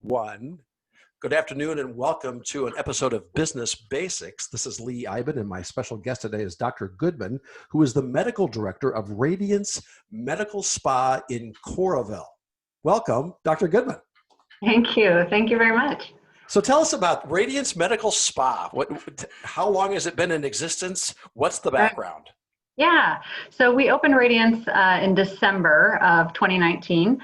One. Good afternoon and welcome to an episode of Business Basics. This is Lee Iben and my special guest today is Dr. Goodman, who is the medical director of Radiance Medical Spa in Coralville. Welcome, Dr. Goodman. Thank you. Thank you very much. So tell us about Radiance Medical Spa. How long has it been in existence? What's the background? Yeah, so we opened Radiance in December of 2019.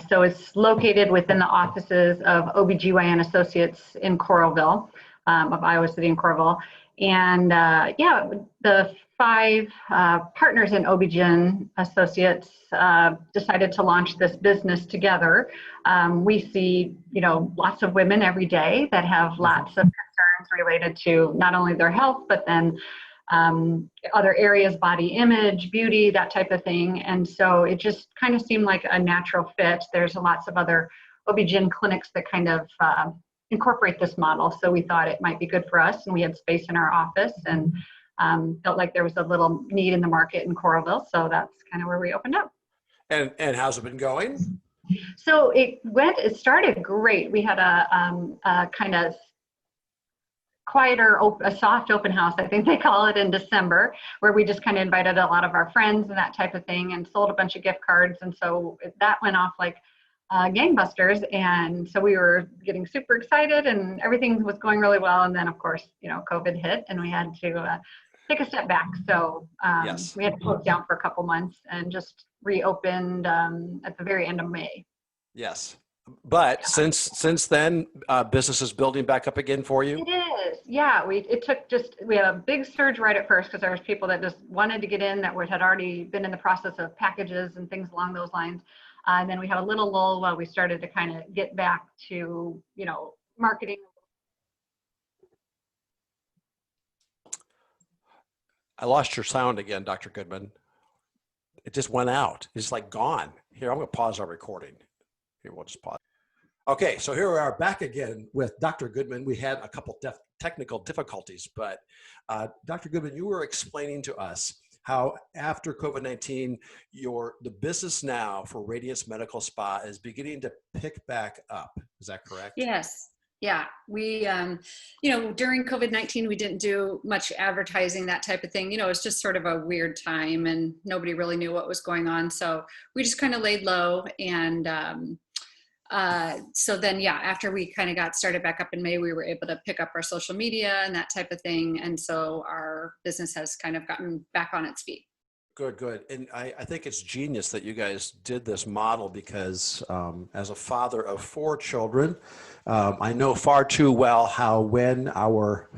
So it's located within the offices of OBGYN Associates in Coralville, of Iowa City and Coralville. And the five partners in OBGYN Associates decided to launch this business together. We see, lots of women every day that have lots of concerns related to not only their health, but then other areas, body image, beauty, that type of thing. And so it just kind of seemed like a natural fit. There's lots of other OB-GYN clinics that kind of incorporate this model. So we thought it might be good for us, and we had space in our office and felt like there was a little need in the market in Coralville. So that's kind of where we opened up. And how's it been going? So it started great. We had a kind of quieter, a soft open house, I think they call it, in December, where we just kind of invited a lot of our friends and that type of thing and sold a bunch of gift cards. And so that went off like gangbusters. And so we were getting super excited and everything was going really well. And then of course, COVID hit and we had to take a step back. So Yes. We had to close down for a couple months and just reopened at the very end of May. Yes. But since then, business is building back up again for you? It is. Yeah. We had a big surge right at first because there was people that just wanted to get in that had already been in the process of packages and things along those lines. And then we had a little lull while we started to kind of get back to, marketing. I lost your sound again, Dr. Goodman. It just went out. It's like gone. Here, I'm going to pause our recording. Here, we'll just pause. Okay, so here we are back again with Dr. Goodman. We had a couple technical difficulties, but Dr. Goodman, you were explaining to us how after COVID-19, the business now for Radiance Medical Spa is beginning to pick back up. Is that correct? Yes. Yeah. We, during COVID-19, we didn't do much advertising, that type of thing. It was just sort of a weird time and nobody really knew what was going on. So we just kind of laid low. And so then, after we kind of got started back up in May, we were able to pick up our social media and that type of thing. And so our business has kind of gotten back on its feet. Good. And I think it's genius that you guys did this model because as a father of 4 children, I know far too well how when our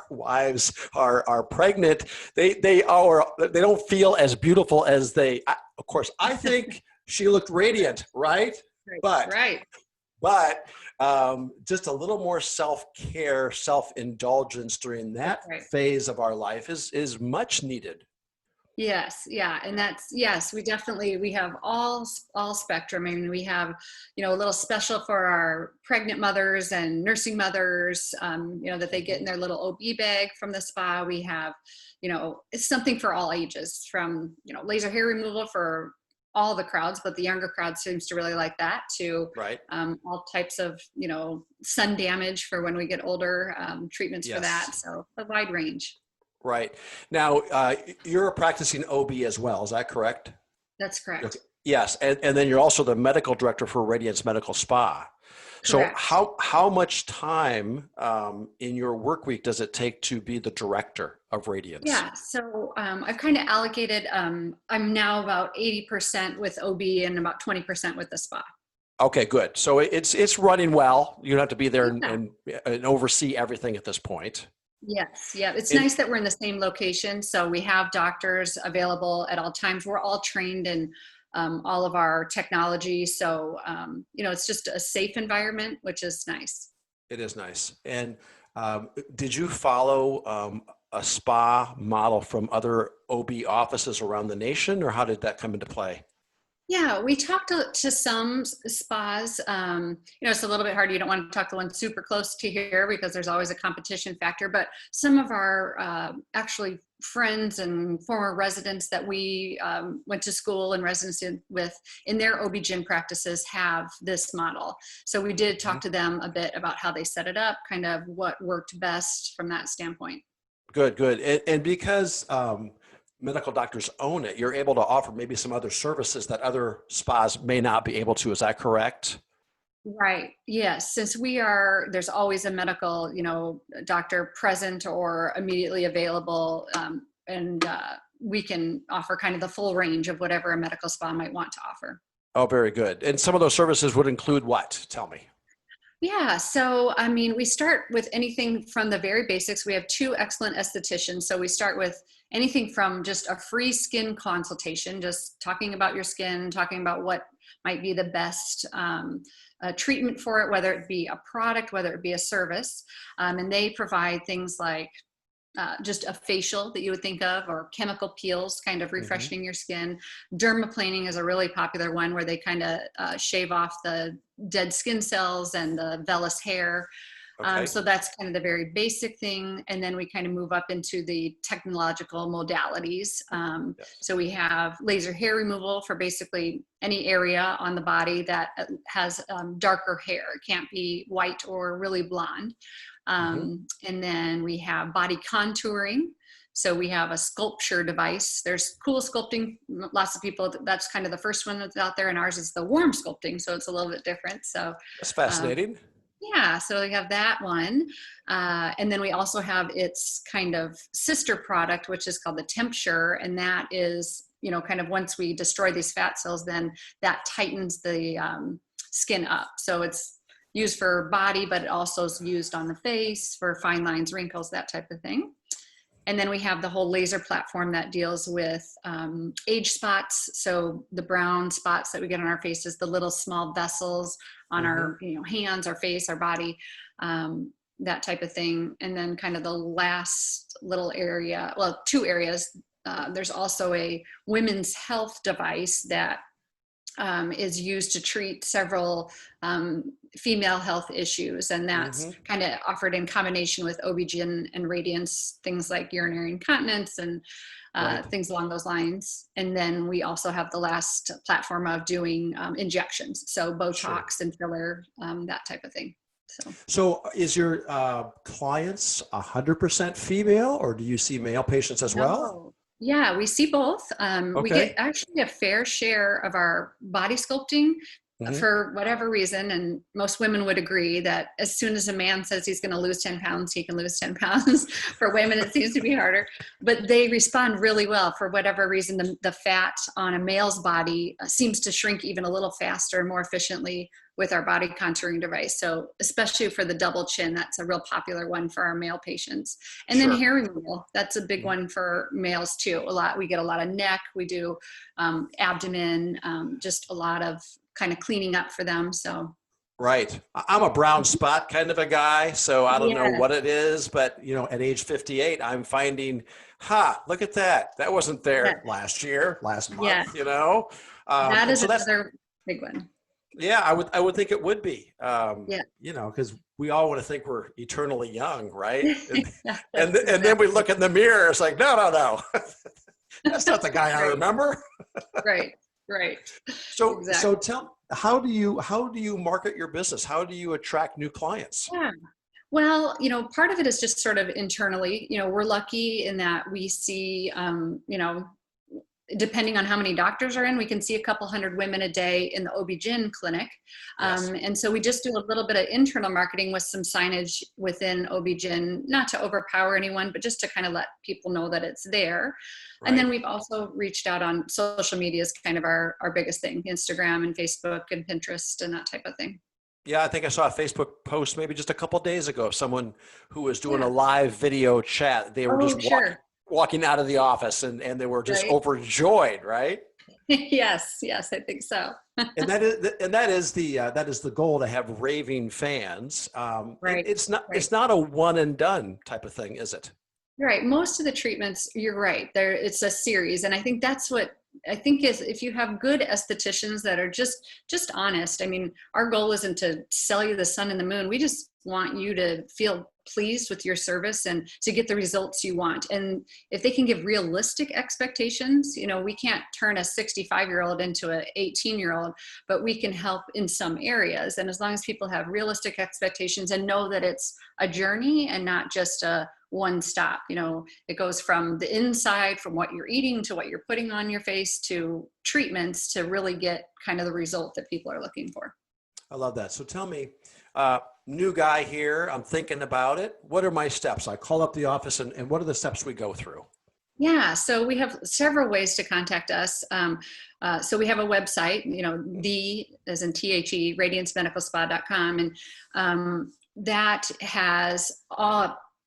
wives are pregnant, they don't feel as beautiful as of course, I think she looked radiant, right? Right. But just a little more self-care, self-indulgence during that phase of our life is much needed. Yes. Yeah. And we have all spectrum. I mean, we have, a little special for our pregnant mothers and nursing mothers, that they get in their little OB bag from the spa. We have, it's something for all ages, from, laser hair removal for all the crowds, but the younger crowd seems to really like that too. Right. All types of, sun damage for when we get older, treatments for that. So a wide range. Right. Now, you're a practicing OB as well. Is that correct? That's correct. Okay. Yes. And then you're also the medical director for Radiance Medical Spa. So Correct. how much time in your work week does it take to be the director of Radiance? Yeah. So I've kind of allocated, I'm now about 80% with OB and about 20% with the spa. Okay, good. So it's running well. You don't have to be there and oversee everything at this point. Yes. Yeah. It's nice that we're in the same location. So we have doctors available at all times. We're all trained in all of our technology. So, it's just a safe environment, which is nice. It is nice. And did you follow a spa model from other OB offices around the nation, or how did that come into play? Yeah, we talked to some spas. It's a little bit hard. You don't want to talk to one super close to here because there's always a competition factor. But some of our actually friends and former residents that we went to school and residency with in their OB-GYN practices have this model. So we did talk to them a bit about how they set it up, kind of what worked best from that standpoint. Good, good. And because medical doctors own it, you're able to offer maybe some other services that other spas may not be able to. Is that correct? Right. Yes. Since there's always a medical, doctor present or immediately available, and we can offer kind of the full range of whatever a medical spa might want to offer. Oh, very good. And some of those services would include what? Tell me. Yeah, so I mean, we start with anything from the very basics. We have two excellent estheticians. So we start with anything from just a free skin consultation, just talking about your skin, talking about what might be the best treatment for it, whether it be a product, whether it be a service. And they provide things like just a facial that you would think of, or chemical peels, kind of refreshing your skin. Dermaplaning is a really popular one where they kind of shave off the dead skin cells and the vellus hair. Okay. So that's kind of the very basic thing. And then we kind of move up into the technological modalities. Yes. So we have laser hair removal for basically any area on the body that has darker hair. It can't be white or really blonde. And then we have body contouring. So we have a sculpture device. There's cool sculpting. Lots of people, that's kind of the first one that's out there, and ours is the warm sculpting. So it's a little bit different. So That's fascinating. yeah, so we have that one. And then we also have its kind of sister product, which is called the Tempture. And that is, kind of once we destroy these fat cells, then that tightens the skin up. So it's used for body, but it also is used on the face for fine lines, wrinkles, that type of thing. And then we have the whole laser platform that deals with age spots. So the brown spots that we get on our faces, the little small vessels on our hands, our face, our body, that type of thing. And then kind of the last little area, well, two areas. There's also a women's health device that is used to treat several female health issues, and that's kind of offered in combination with OB-GYN and Radiance, things like urinary incontinence and things along those lines. And then we also have the last platform of doing injections, so Botox and filler, that type of thing. So is your clients 100% female, or do you see male patients as well? Yeah, we see both. We get actually a fair share of our body sculpting for whatever reason. And most women would agree that as soon as a man says he's going to lose 10 pounds, he can lose 10 pounds. For women, it seems to be harder. But they respond really well. For whatever reason, the fat on a male's body seems to shrink even a little faster and more efficiently with our body contouring device. So especially for the double chin, that's a real popular one for our male patients. And then hair removal, that's a big one for males too. We get a lot of neck, we do abdomen, just a lot of kind of cleaning up for them. So right. I'm a brown spot kind of a guy, so I don't know what it is, but at age 58, I'm finding, look at that. That wasn't there last month, that is another big one. Yeah, I would think it would be, because we all want to think we're eternally young, right? And then we look in the mirror, it's like, no, that's not the guy I remember. Right. So, exactly. So tell, how do you market your business? How do you attract new clients? Yeah. Well, part of it is just sort of internally. We're lucky in that we see, depending on how many doctors are in, we can see a couple hundred women a day in the OB-GYN clinic. And so we just do a little bit of internal marketing with some signage within OB-GYN, not to overpower anyone, but just to kind of let people know that it's there. Right. And then we've also reached out on social media is kind of our biggest thing, Instagram and Facebook and Pinterest and that type of thing. Yeah, I think I saw a Facebook post maybe just a couple of days ago, someone who was doing a live video chat. They were walking out of the office and they were just overjoyed, right? Yes, I think so. and that is the goal, to have raving fans. Right. It's not a one and done type of thing, is it? Right. Most of the treatments, you're right. It's a series. And I think that's what I think is if you have good estheticians that are just honest. I mean, our goal isn't to sell you the sun and the moon. We just want you to feel pleased with your service and to get the results you want. And if they can give realistic expectations, you know, we can't turn a 65-year-old into an 18-year-old, but we can help in some areas. And as long as people have realistic expectations and know that it's a journey and not just a one stop, you know, it goes from the inside, from what you're eating to what you're putting on your face to treatments to really get kind of the result that people are looking for. I love that. So tell me, new guy here, I'm thinking about it. What are my steps? I call up the office and what are the steps we go through? Yeah, so we have several ways to contact us. So we have a website, you know, as in THE, radiancemedicalspa.com, and that has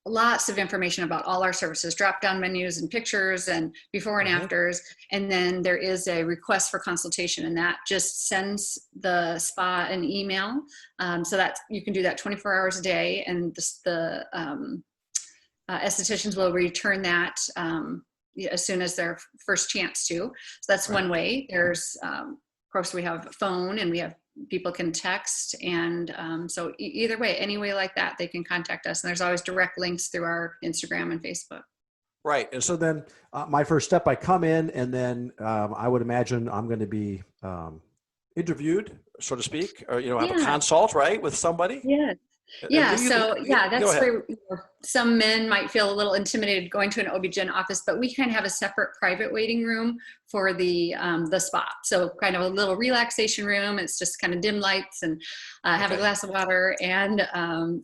lots of information about all our services, drop-down menus and pictures and before and afters. And then there is a request for consultation, and that just sends the spa an email. So that you can do that 24 hours a day, and the estheticians will return that as soon as their first chance to. So that's one way. There's, of course, we have phone, and we have people can text, and so either way, any way like that, they can contact us. And there's always direct links through our Instagram and Facebook. Right. And so then my first step, I come in, and then I would imagine I'm going to be interviewed, so to speak, or, you know, have a consult, right, with somebody. Yeah. Yeah. So yeah, that's where some men might feel a little intimidated going to an OB-GYN office, but we kind of have a separate private waiting room for the spa. So kind of a little relaxation room. It's just kind of dim lights and have a glass of water. And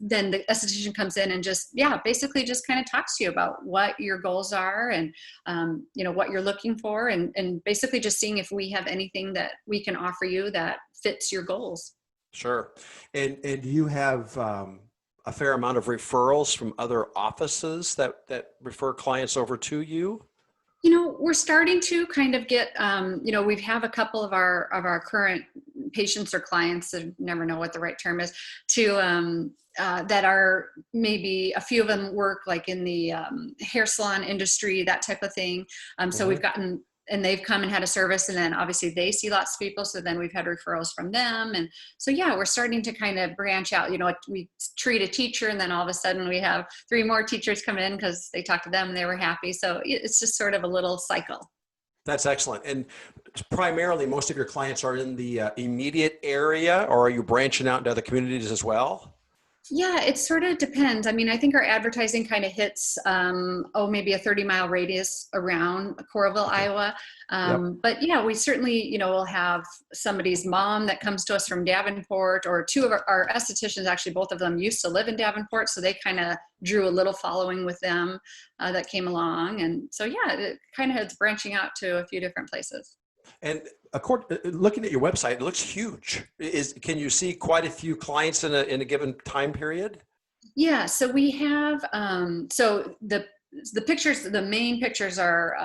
then the esthetician comes in and just, basically just kind of talks to you about what your goals are and, you know, what you're looking for, and basically just seeing if we have anything that we can offer you that fits your goals. Sure. And you have a fair amount of referrals from other offices that refer clients over to you? You know, we're starting to kind of get, you know, we have a couple of our current patients or clients, I never know what the right term is, to that are maybe a few of them work like in the hair salon industry, that type of thing. So we've gotten, and they've come and had a service, and then obviously they see lots of people. So then we've had referrals from them. And so, yeah, we're starting to kind of branch out. You know, we treat a teacher, and then all of a sudden we have 3 more teachers come in because they talked to them and they were happy. So it's just sort of a little cycle. That's excellent. And primarily most of your clients are in the immediate area, or are you branching out into other communities as well? Yeah, it sort of depends. I mean, I think our advertising kind of hits, maybe a 30-mile radius around Coralville, Iowa. But yeah, we certainly, you know, will have somebody's mom that comes to us from Davenport, or 2 of our estheticians, actually, both of them used to live in Davenport. So they kind of drew a little following with them that came along. And so, yeah, it kind of is branching out to a few different places. And looking at your website, it looks huge. Can you see quite a few clients in a given time period? Yeah. So we have, so the pictures, the main pictures are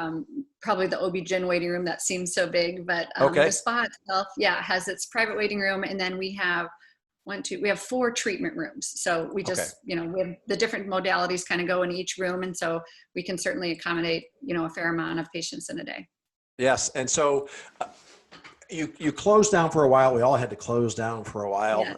probably the OB-GYN waiting room that seems so big, but the spa itself, has its private waiting room. And then we have we have 4 treatment rooms. So we just, you know, we have the different modalities kind of go in each room. And so we can certainly accommodate, you know, a fair amount of patients in a day. Yes. And so you closed down for a while. We all had to close down for a while. Yes.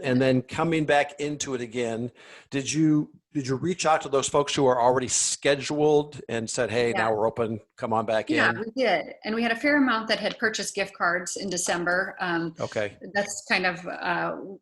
And then coming back into it again, did you reach out to those folks who are already scheduled and said, hey, now we're open, come on back in? Yeah, we did. And we had a fair amount that had purchased gift cards in December. That's kind of,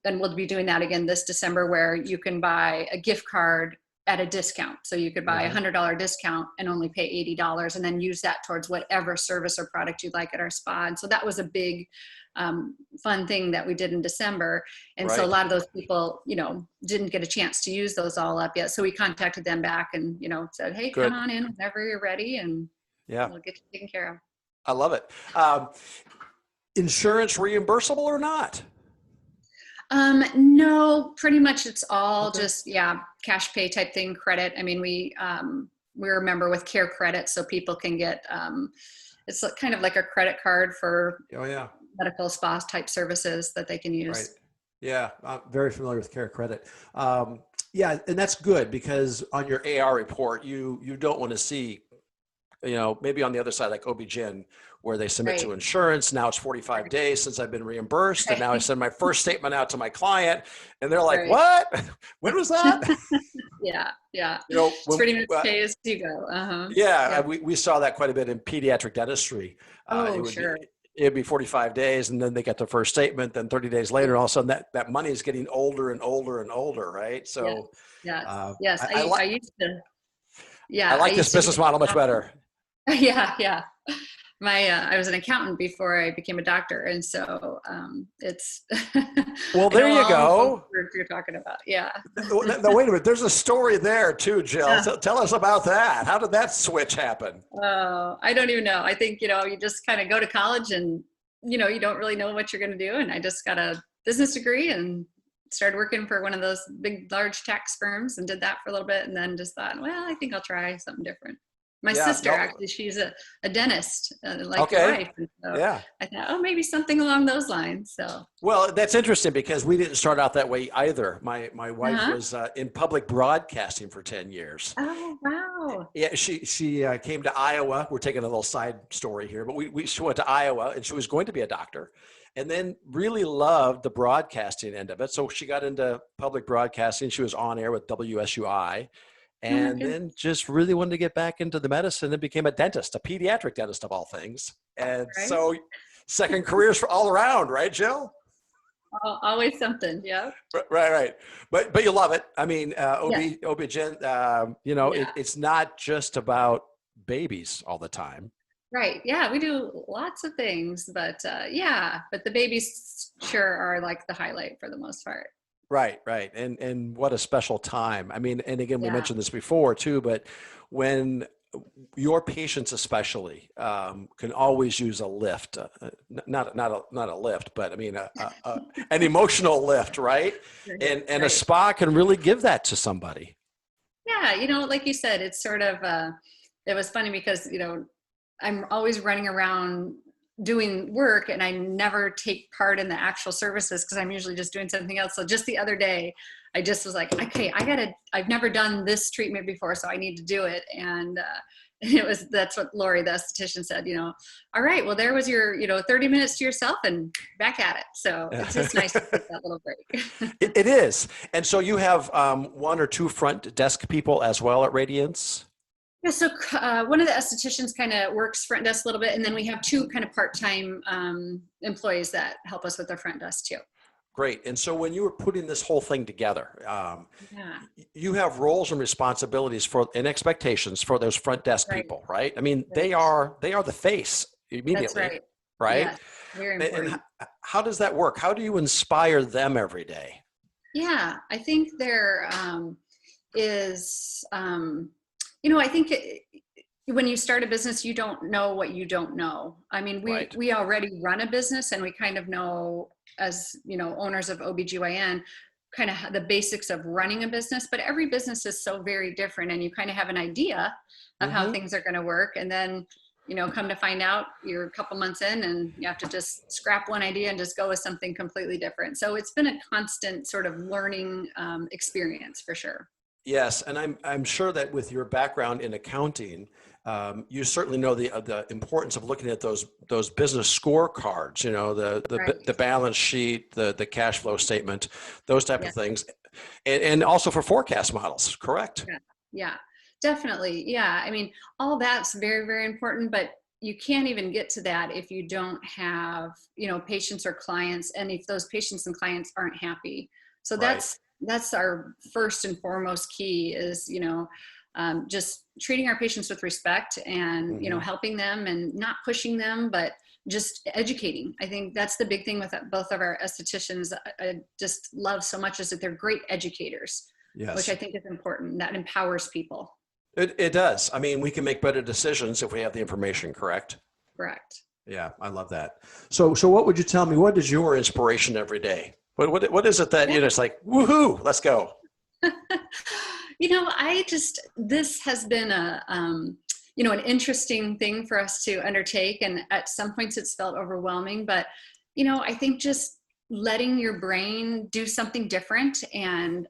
and we'll be doing that again this December, where you can buy a gift card at a discount. So you could buy a $100 discount and only pay $80, and then use that towards whatever service or product you'd like at our spa. And so that was a big fun thing that we did in December. And so a lot of those people, you know, didn't get a chance to use those all up yet. So we contacted them back and, you know, said, hey, come on in whenever you're ready, and we'll get you taken care of. I love it. Insurance reimbursable or not? No, pretty much it's all just, cash pay type thing, credit. I mean, we're a member with Care Credit, so people can get, it's kind of like a credit card for medical spa type services that they can use. Right. Yeah. I'm very familiar with Care Credit. And that's good, because on your AR report, you don't want to see maybe on the other side, like OB-GYN, where they submit to Right. insurance. Now it's 45 days since I've been reimbursed. And now I Right. send my first statement out to my client and they're like, Right. what? When was that? Yeah. Yeah. It's When, pretty much pay as you go. Uh-huh. yeah, Yep. we saw that quite a bit in pediatric dentistry. Oh, sure. It'd be 45 days and then they get the first statement. Then 30 days later, all of a sudden that money is getting older and older and older. Right. Yes. So Yes. uh, Yes. I, I, I like, used to, I yeah, I like this used to be business model much better. yeah, yeah. I was an accountant before I became a doctor, and so it's. Well, I know there you all the go. words you're talking about. Yeah. Now, wait a minute. There's a story there too, Jill. Yeah. Tell us about that. How did that switch happen? Oh, I don't even know. I think you just kind of go to college, and you don't really know what you're going to do. And I just got a business degree and started working for one of those big, large tax firms, and did that for a little bit, and then just thought, well, I think I'll try something different. My Yeah. sister, No. actually, she's a dentist, like your Okay. wife. And so Yeah. I thought, oh, maybe something along those lines. So, Well, that's interesting because we didn't start out that way either. My wife uh-huh. was in public broadcasting for 10 years. Oh, wow. Yeah, she came to Iowa. We're taking a little side story here, but she went to Iowa and she was going to be a doctor, and then really loved the broadcasting end of it. So she got into public broadcasting. She was on air with WSUI, Oh, and good. then just really wanted to get back into the medicine and became a dentist, a pediatric dentist of all things. And Right. so, second careers for all around, right, Jill? Always something. Yeah. Right. But you love it. I mean, Yes. OB-GYN, Yeah. it's not just about babies all the time. Right. Yeah. We do lots of things, but yeah, but the babies sure are like the highlight for the most part. Right. And what a special time. I mean, and again, we Yeah. mentioned this before too, but when your patients especially can always use a lift, not a lift, but I mean, an emotional lift, right? Right. And a Right. spa can really give that to somebody. Yeah. Like you said, it's sort of, it was funny because, I'm always running around doing work and I never take part in the actual services because I'm usually just doing something else. So just the other day, I just was like, okay, I've never done this treatment before, so I need to do it. And that's what Lori, the esthetician, said, all right, well, there was your, 30 minutes to yourself and back at it. So it's just nice to take that little break. It is. And so you have one or two front desk people as well at Radiance? Yeah, so one of the estheticians kind of works front desk a little bit, and then we have two kind of part-time employees that help us with the front desk too. Great. And so when you were putting this whole thing together, Yeah, you have roles and responsibilities and expectations for those front desk right. people, right? I mean, Right. they are the face immediately, That's right. right? Yes, very And important. how does that work? How do you inspire them every day? Yeah, I think there is, I think when you start a business, you don't know what you don't know. I mean, Right. we already run a business and we kind of know, as owners of OBGYN, kind of the basics of running a business, but every business is so very different, and you kind of have an idea of how Mm-hmm. things are going to work, and then come to find out you're a couple months in and you have to just scrap one idea and just go with something completely different. So it's been a constant sort of learning experience for sure. Yes, and I'm sure that with your background in accounting, you certainly know the importance of looking at those business scorecards. Right. The balance sheet, the cash flow statement, those type Yeah. of things, and also for forecast models. Correct. Yeah, definitely. Yeah. I mean, all that's very, very important, but you can't even get to that if you don't have, patients or clients, and if those patients and clients aren't happy. So Right. that's our first and foremost key is, just treating our patients with respect and, Mhm. helping them and not pushing them, but just educating. I think that's the big thing with both of our estheticians. I just love so much is that they're great educators, which Yes, I think is important. That empowers people. it does. I mean, we can make better decisions if we have the information. Correct. Correct. Yeah, I love that. So what would you tell me? What is your inspiration every day? What is it that it's like, woohoo, let's go? This has been an interesting thing for us to undertake. And at some points it's felt overwhelming, but, I think just letting your brain do something different and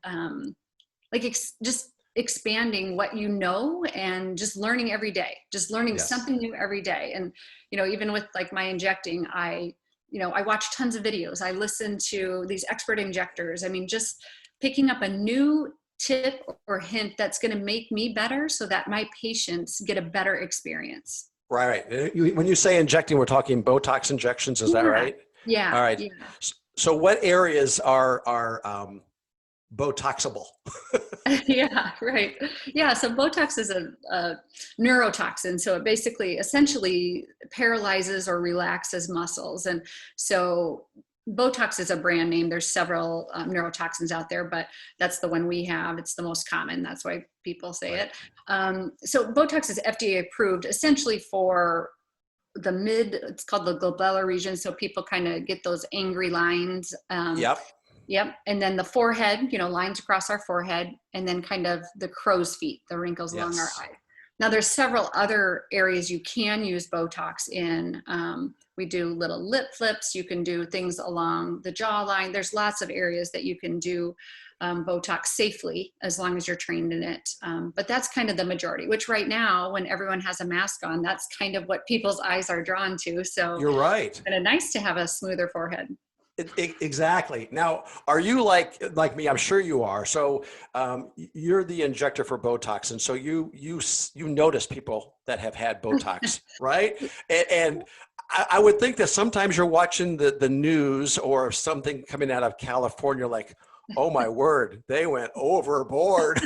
just expanding what you know and just learning every day, just learning Yes. something new every day. And, you know, even with like my injecting, I watch tons of videos. I listen to these expert injectors. I mean, just picking up a new tip or hint that's going to make me better so that my patients get a better experience. Right. When you say injecting, we're talking Botox injections. Is that right? Yeah. All right. Yeah. So what areas are Botoxable? Yeah, right. Yeah, so Botox is a neurotoxin. So it basically essentially paralyzes or relaxes muscles. And so Botox is a brand name. There's several neurotoxins out there, but that's the one we have. It's the most common. That's why people say Right. it. So Botox is FDA approved essentially for it's called the glabellar region. So people kind of get those angry lines. Yep. Yep. And then the forehead, you know, lines across our forehead, and then kind of the crow's feet, the wrinkles along our Yes. eye. Now there's several other areas you can use Botox in. We do little lip flips. You can do things along the jawline. There's lots of areas that you can do Botox safely as long as you're trained in it. But that's kind of the majority, which right now, when everyone has a mask on, that's kind of what people's eyes are drawn to. So You're right. it's kind of nice to have a smoother forehead. Exactly. Now, are you like me? I'm sure you are. So you're the injector for Botox, and so you notice people that have had Botox, right? And I would think that sometimes you're watching the news or something coming out of California, like, oh my word, they went overboard.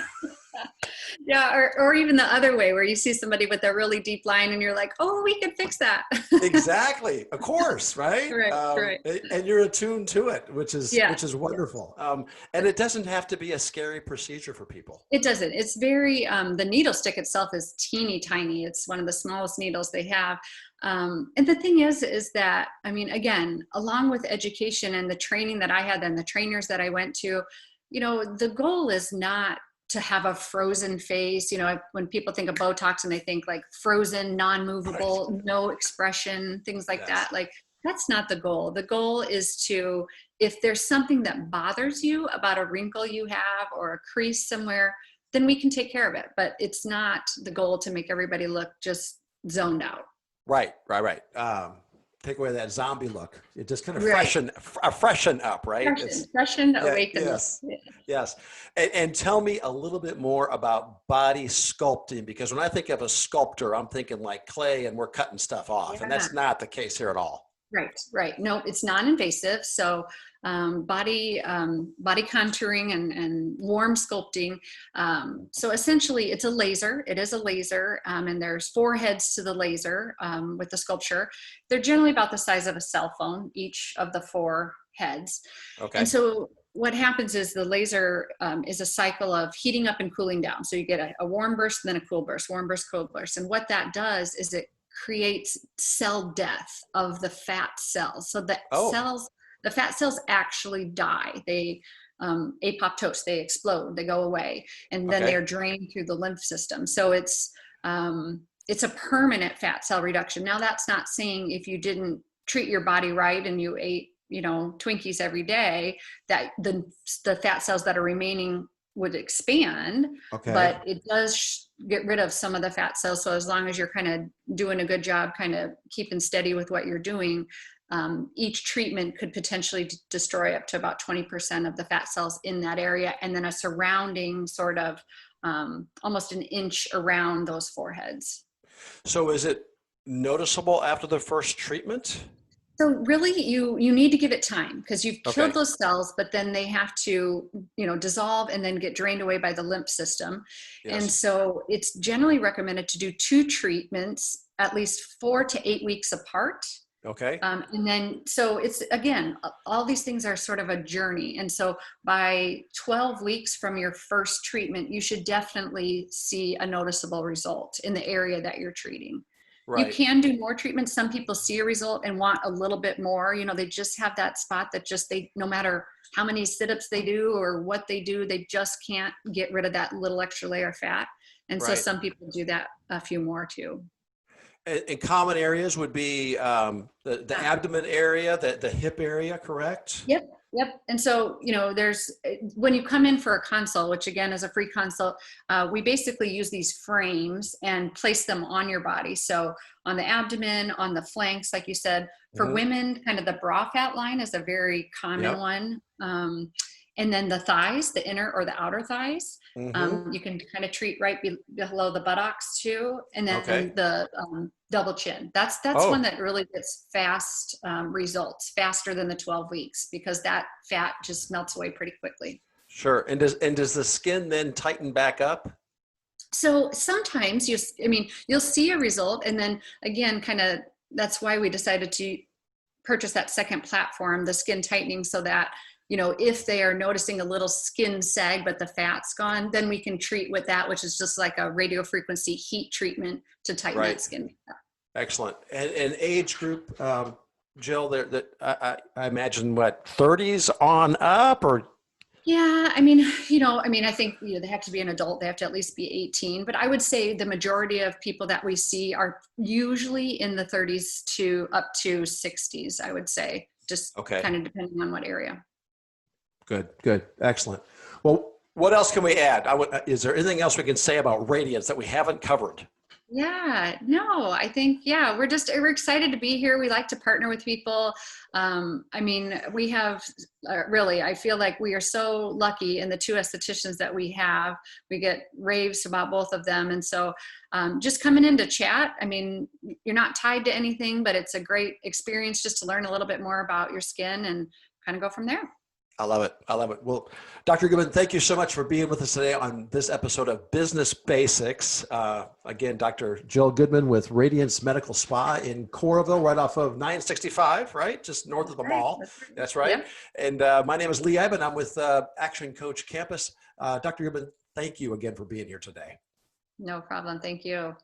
Yeah, or even the other way where you see somebody with a really deep line and you're like, oh, we could fix that. Exactly. Of course. Right. Right. And you're attuned to it, which is Yeah. wonderful. And it doesn't have to be a scary procedure for people. It doesn't. It's very, the needle stick itself is teeny tiny. It's one of the smallest needles they have. And the thing is that, I mean, again, along with education and the training that I had and the trainers that I went to, you know, the goal is not to have a frozen face. You know, when people think of Botox and they think like frozen, non-movable, right, no expression, things like that. Like, that's not the goal. The goal is to, if there's something that bothers you about a wrinkle you have or a crease somewhere, then we can take care of it. But it's not the goal to make everybody look just zoned out. Right. Take away that zombie look. It just kind of freshen up, right? Freshen, awaken. Yes. And tell me a little bit more about body sculpting, because when I think of a sculptor, I'm thinking like clay and we're cutting stuff off, and that's not the case here at all. Right. No, it's non-invasive. So body contouring and warm sculpting. So essentially it's a laser. It is a laser, and there's 4 heads to the laser with the sculpture. They're generally about the size of a cell phone, each of the 4 heads. Okay. And so what happens is the laser is a cycle of heating up and cooling down. So you get a warm burst, then a cool burst, warm burst, cool burst. And what that does is it creates cell death of the fat cells. So the the fat cells actually die. They apoptose, they explode, they go away, and then they're drained through the lymph system. So it's a permanent fat cell reduction. Now, that's not saying if you didn't treat your body right and you ate, you know, Twinkies every day, that the fat cells that are remaining would expand, but it does get rid of some of the fat cells. So as long as you're kind of doing a good job, kind of keeping steady with what you're doing, each treatment could potentially destroy up to about 20% of the fat cells in that area, and then a surrounding sort of almost an inch around those 4 heads. So is it noticeable after the first treatment? So really, you need to give it time, because you've killed those cells, but then they have to, you know, dissolve and then get drained away by the lymph system. Yes. And so it's generally recommended to do 2 treatments, at least 4 to 8 weeks apart. And then, so it's, again, all these things are sort of a journey. And so by 12 weeks from your first treatment, you should definitely see a noticeable result in the area that you're treating. Right. You can do more treatments. Some people see a result and want a little bit more. You know, they just have that spot that just, no matter how many sit-ups they do or what they do, they just can't get rid of that little extra layer of fat. And so some people do that a few more too. And common areas would be the abdomen area, the hip area, correct? Yep. Yep. And so, there's, when you come in for a consult, which again is a free consult, we basically use these frames and place them on your body. So on the abdomen, on the flanks, like you said, for women, kind of the bra fat line is a very common one. And then the thighs, the inner or the outer thighs, you can kind of treat right below the buttocks too. And then the double chin. That's one that really gets fast results, faster than the 12 weeks, because that fat just melts away pretty quickly. Sure. And does the skin then tighten back up? So sometimes you'll see a result, and then again, that's why we decided to purchase that second platform, the skin tightening, so that if they are noticing a little skin sag, but the fat's gone, then we can treat with that, which is just like a radio frequency heat treatment to tighten that skin. Excellent. And age group, Jill, I imagine what, 30s on up, or? Yeah, I think they have to be an adult. They have to at least be 18. But I would say the majority of people that we see are usually in the 30s to up to 60s, I would say, just kind of depending on what area. Good. Excellent. Well, what else can we add? Is there anything else we can say about Radiance that we haven't covered? Yeah, no, I think, we're excited to be here. We like to partner with people. We have really, I feel like we are so lucky in the two estheticians that we have. We get raves about both of them. And so just coming in to chat, you're not tied to anything, but it's a great experience just to learn a little bit more about your skin and kind of go from there. I love it. Well, Dr. Goodman, thank you so much for being with us today on this episode of Business Basics. Again, Dr. Jill Goodman with Radiance Medical Spa in Coralville, right off of 965, right? Just north of the mall. That's right. Yeah. And my name is Lee Iben. I'm with Action Coach Campus. Dr. Goodman, thank you again for being here today. No problem. Thank you.